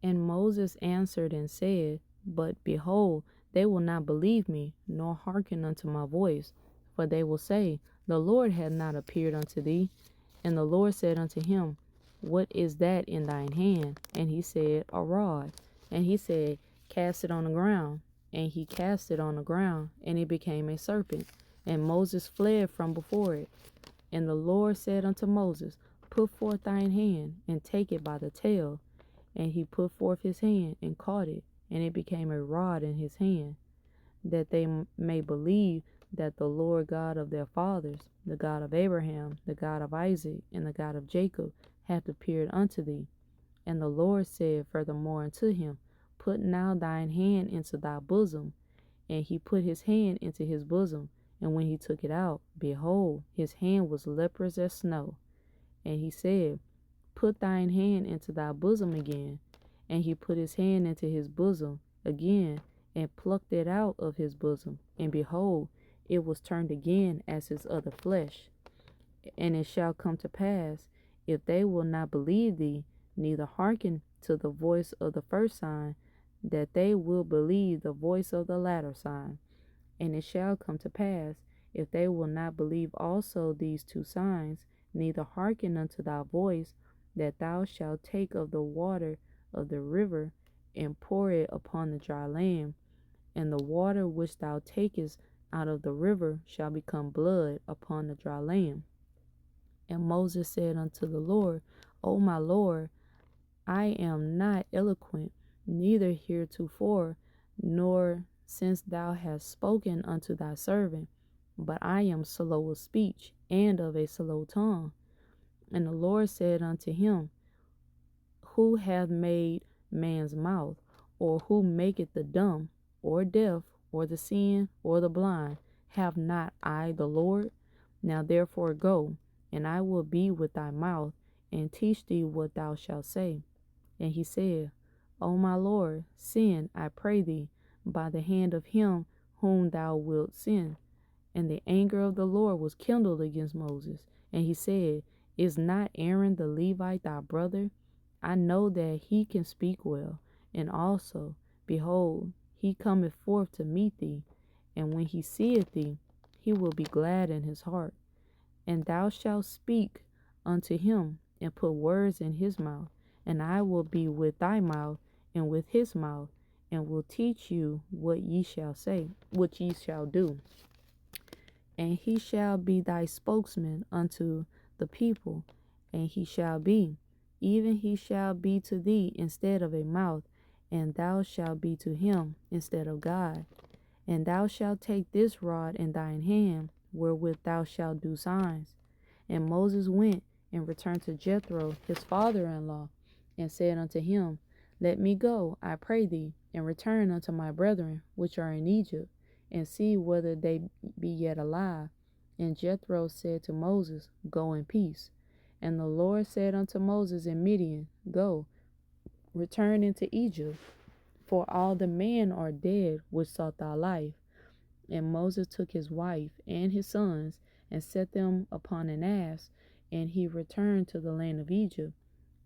And Moses answered and said, But behold, they will not believe me, nor hearken unto my voice. For they will say, The Lord hath not appeared unto thee. And the Lord said unto him, What is that in thine hand? And he said, A rod. And he said, Cast it on the ground. And he cast it on the ground, and it became a serpent. And Moses fled from before it. And the Lord said unto Moses, Put forth thine hand, and take it by the tail. And he put forth his hand, and caught it, and it became a rod in his hand, that they may believe that the Lord God of their fathers, the God of Abraham, the God of Isaac, and the God of Jacob, hath appeared unto thee. And the Lord said furthermore unto him, Put now thine hand into thy bosom. And he put his hand into his bosom, and when he took it out, behold, his hand was leprous as snow. And he said, Put thine hand into thy bosom again. And he put his hand into his bosom again, and plucked it out of his bosom. And behold, it was turned again as his other flesh. And it shall come to pass, if they will not believe thee, neither hearken to the voice of the first sign, that they will believe the voice of the latter sign. And it shall come to pass, if they will not believe also these two signs, neither hearken unto thy voice, that thou shalt take of the water of the river, and pour it upon the dry land. And the water which thou takest out of the river shall become blood upon the dry land. And Moses said unto the Lord, O my Lord, I am not eloquent, neither heretofore, nor since thou hast spoken unto thy servant, but I am slow of speech, and of a slow tongue. And the Lord said unto him, Who hath made man's mouth, or who maketh the dumb, or deaf, or the seeing, or the blind? Have not I the Lord? Now therefore go, and I will be with thy mouth, and teach thee what thou shalt say. And he said, O my Lord, send, I pray thee, by the hand of him whom thou wilt send. And the anger of the Lord was kindled against Moses. And he said, Is not Aaron the Levite thy brother? I know that he can speak well. And also, behold, he cometh forth to meet thee. And when he seeth thee, he will be glad in his heart. And thou shalt speak unto him, and put words in his mouth. And I will be with thy mouth, and with his mouth, and will teach you what ye shall say, what ye shall do. And he shall be thy spokesman unto the people, and he shall be, even he shall be to thee instead of a mouth, and thou shalt be to him instead of God. And thou shalt take this rod in thine hand, wherewith thou shalt do signs. And Moses went and returned to Jethro, his father-in-law, and said unto him, Let me go, I pray thee, and return unto my brethren which are in Egypt, and see whether they be yet alive. And Jethro said to Moses, Go in peace. And the Lord said unto Moses in Midian, Go, return into Egypt, for all the men are dead which sought thy life. And Moses took his wife and his sons, and set them upon an ass, and he returned to the land of Egypt.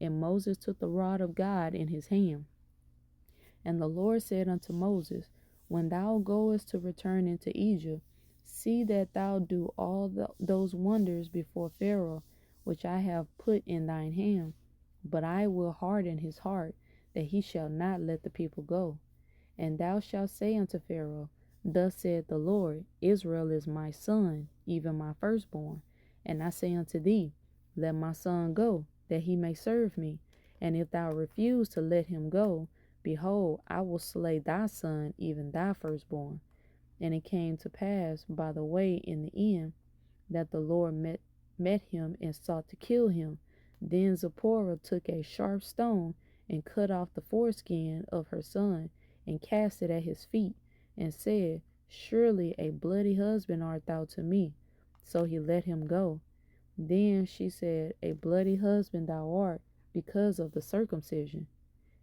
And Moses took the rod of God in his hand. And the Lord said unto Moses, When thou goest to return into Egypt, see that thou do all those wonders before Pharaoh, which I have put in thine hand. But I will harden his heart, that he shall not let the people go. And thou shalt say unto Pharaoh, Thus saith the Lord, Israel is my son, even my firstborn. And I say unto thee, Let my son go, that he may serve me. And if thou refuse to let him go, behold, I will slay thy son, even thy firstborn. And it came to pass by the way in the end, that the Lord met him and sought to kill him. Then Zipporah took a sharp stone, and cut off the foreskin of her son, and cast it at his feet, and said, Surely a bloody husband art thou to me. So he let him go. Then she said, A bloody husband thou art, because of the circumcision.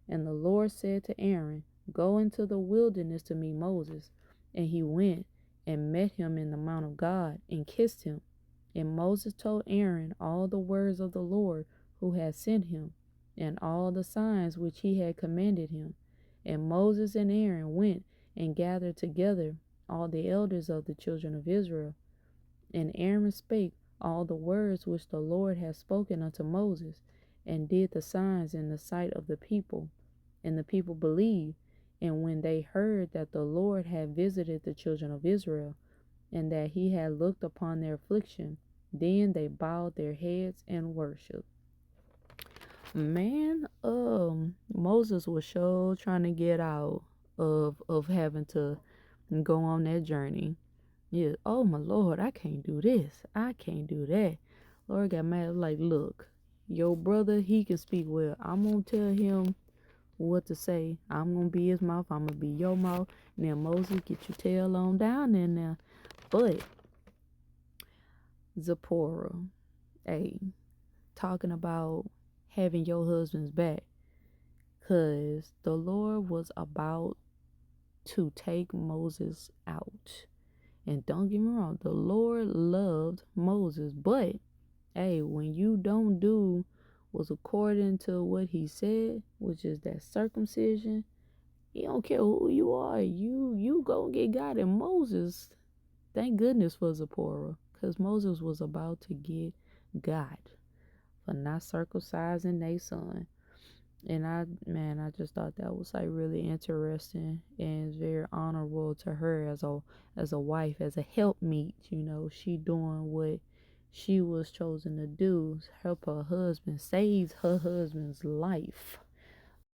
And the Lord said to Aaron, Go into the wilderness to meet Moses. And he went and met him in the mount of God, and kissed him. And Moses told Aaron all the words of the Lord who had sent him. and all the signs which he had commanded him. And Moses and Aaron went and gathered together all the elders of the children of Israel. And Aaron spake all the words which the Lord had spoken unto Moses, and did the signs in the sight of the people. And the people believed. And when they heard that the Lord had visited the children of Israel, and that he had looked upon their affliction, then they bowed their heads and worshiped. Man, Moses was sure trying to get out of having to go on that journey. Yeah, oh my Lord, I can't do this. I can't do that. Lord got mad, like, look, your brother, he can speak well. I'm gonna tell him what to say. I'm gonna be his mouth. I'm gonna be your mouth. Now Moses, get your tail on down in there. But Zipporah, hey, talking about having your husband's back, because the Lord was about to take Moses out. And don't get me wrong, the Lord loved Moses, but hey, when you don't do what's according to what he said, which is that circumcision, he don't care who you are. You go get God. And Moses, thank goodness for Zipporah, because Moses was about to get God for not circumcising their son. And I just thought that was like really interesting, and it's very honorable to her as a wife, as a helpmeet. She doing what she was chosen to do, help her husband, saves her husband's life.